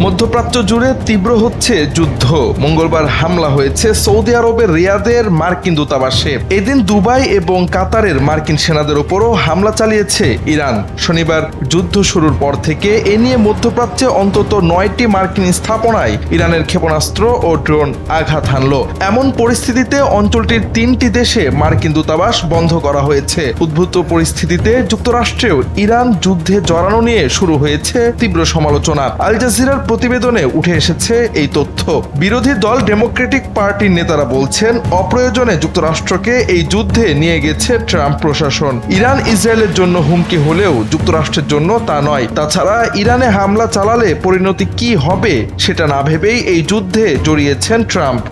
মধ্যপ্রাচ্য জুড়ে তীব্র হচ্ছে যুদ্ধ। মঙ্গলবার হামলা হয়েছে সৌদি আরবের রিয়াদের মার্কিন দূতাবাসে। এদিন দুবাই এবং কাতারের মার্কিন সেনাদের উপরও হামলা চালিয়েছে ইরান। শনিবার যুদ্ধ শুরুর পর থেকে এ নিয়ে মধ্যপ্রাচ্যে অন্তত 9টি মার্কিন স্থাপনায় ইরানের ক্ষেপণাস্ত্র ও ড্রোন আঘাত হানল। এমন পরিস্থিতিতে অঞ্চলটির 3টি দেশে মার্কিন দূতাবাস বন্ধ করা হয়েছে। উদ্ভূত পরিস্থিতিতে যুক্তরাষ্ট্রেও ইরান যুদ্ধে জড়ানো নিয়ে শুরু হয়েছে তীব্র সমালোচনা। আল জাজিরার প্রতিবেদনে উঠে এসেছে এই তথ্য। বিরোধী দল ডেমোক্রেটিক পার্টির নেতারা বলছেন, অপ্রয়োজনে যুক্তরাষ্ট্রকে এই যুদ্ধে নিয়ে গেছে ট্রাম্প প্রশাসন। ইরান ইসরায়েলের জন্য হুমকি হলেও যুক্তরাষ্ট্রের জন্য তা নয়। তাছাড়া ইরানে হামলা চালালে পরিণতি কি হবে সেটা না ভেবেই এই যুদ্ধে জড়িয়েছেন ট্রাম্প।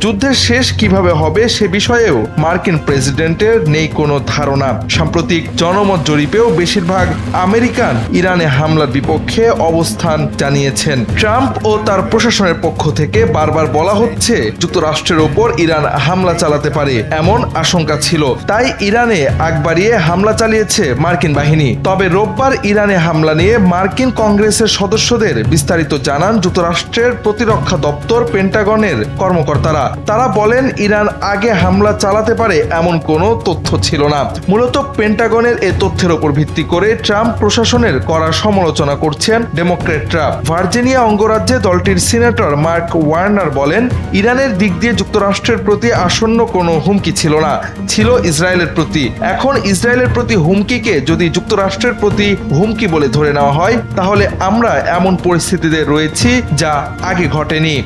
যুদ্ধের শেষ কিভাবে হবে সে বিষয়েও মার্কিন প্রেসিডেন্টের নেই কোনো ধারণা। সাম্প্রতিক জনমত জরিপেও বেশিরভাগ আমেরিকান ইরানে হামলার বিপক্ষে অবস্থান জানিয়েছেন। ট্রাম্প ও তার প্রশাসনের পক্ষ থেকে বারবার বলা হচ্ছে যুক্তরাষ্ট্রের ওপর ইরান হামলা চালাতে পারে এমন আশঙ্কা ছিল, তাই ইরানে আগ বাড়িয়ে হামলা চালিয়েছে মার্কিন বাহিনী। তবে রোববার ইরানে হামলা নিয়ে মার্কিন কংগ্রেসের সদস্যদের বিস্তারিত জানান যুক্তরাষ্ট্রের প্রতিরক্ষা দপ্তর পেন্টাগনের কর্মকর্তারা। তারা বলেন, ইরান আগে হামলা চালাতে পারে এমন কোনো তথ্য ছিল না। মূলত পেন্টাগনের এ তথ্যের উপর ভিত্তি করে ট্রাম্প প্রশাসনের কড়া সমালোচনা করছেন ডেমোক্র্যাটরা। ভার্জিনিয়া অঙ্গরাজ্যে দলটির সিনেটর মার্ক ওয়ার্নার বলেন, ইরানের দিক দিয়ে যুক্তরাষ্ট্রের প্রতি আসন্ন কোনো হুমকি ছিল না, ছিল ইসরায়েলের প্রতি। এখন ইসরায়েলের প্রতি হুমকিকে যদি যুক্তরাষ্ট্রের প্রতি হুমকি বলে ধরে নেওয়া হয়, তাহলে আমরা এমন পরিস্থিতিতে রয়েছি যা আগে ঘটেনি।